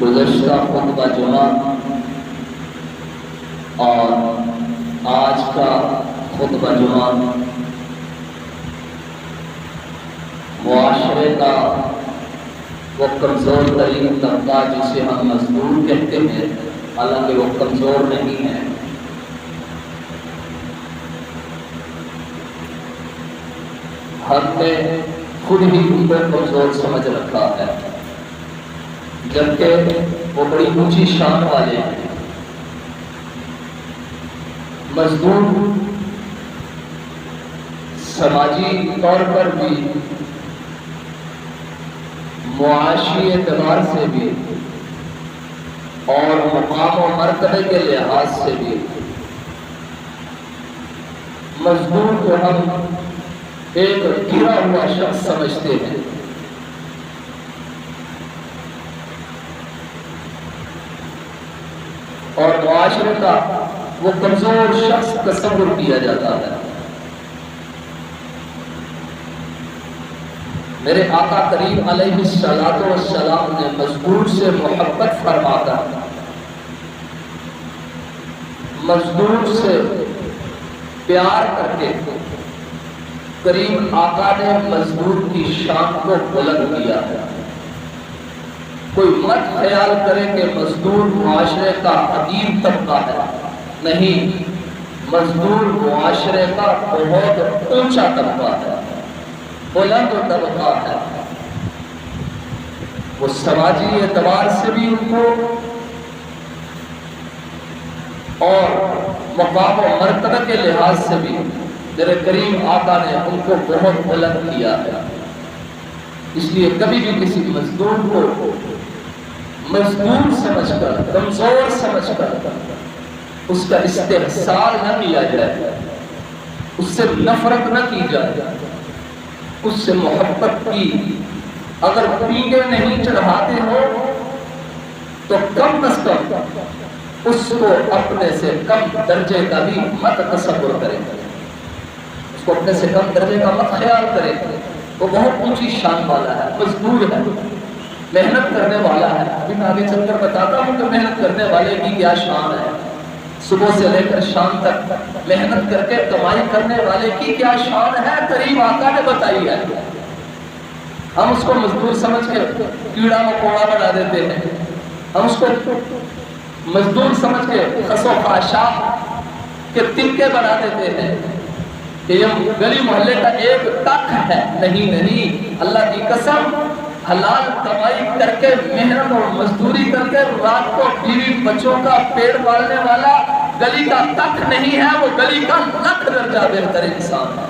گزشتہ خطبہ جمعہ اور آج کا خطبہ جمعہ معاشرے کا وہ کمزور ترین طبقہ جسے ہم مزدور کہتے ہیں، حالانکہ وہ کمزور نہیں ہے، ہم نے خود ہی ان کو کمزور سمجھ رکھا ہے، جبکہ وہ بڑی اونچی شان والے ہیں۔ مزدور سماجی طور پر بھی، معاشی اعتبار سے بھی اور مقام و مرتبے کے لحاظ سے بھی مزدور کو ہم ایک گرا ہوا شخص سمجھتے ہیں، اور معاشرے کا وہ کمزور شخص تصور کیا جاتا ہے۔ میرے آقا کریم علیہ الصلوۃ والسلام نے مزدور سے محبت فرما کر، مزدور سے پیار کر کے کریم آقا نے مزدور کی شان کو بلند کیا ہے۔ کوئی مت خیال کرے کہ مزدور معاشرے کا حقیر طبقہ ہے، نہیں، مزدور معاشرے کا بہت اونچا طبقہ ہے، بلند طبقہ ہے۔ وہ سماجی اعتبار سے بھی ان کو اور مقام و مرتبہ کے لحاظ سے بھی میرے کریم آقا نے ان کو بہت بلند کیا ہے۔ اس لیے کبھی بھی کسی مزدور کو مزدور سمجھ کر، کمزور سمجھ کر اس کا استحصال نہ کیا جائے، اس سے نفرت نہ کی جائے، اس سے محبت کی۔ اگر پینے نہیں چڑھاتے ہو تو کم از کم اس کو اپنے سے کم درجے کا بھی مت تصور کریں، اس کو اپنے سے کم درجے کا مت خیال کریں۔ وہ بہت اونچی شان والا ہے، مزدور ہے، محنت کرنے والا ہے۔ ابھی میں آگے چل کر بتاتا ہوں کہ محنت کرنے والے کی کیا شان ہے، صبح سے لے کر شام تک محنت کر کے کمائی کرنے والے کی کیا شان ہے، کریم آقا نے بتائی ہے۔ ہم اس کو مزدور سمجھ کے کیڑا مکوڑا بنا دیتے ہیں، ہم اس کو مزدور سمجھ کے خس و خاشاک کے تنکے بنا دیتے ہیں کہ یہ گلی محلے کا ایک تک ہے۔ نہیں، اللہ کی قسم، حلال کمائی کر کے محنت اور مزدوری کر کے رات کو بیوی بچوں کا پیٹ پالنے والا گلی کا تک نہیں ہے، وہ گلی کا لکھ درجہ بہتر انسان ہے۔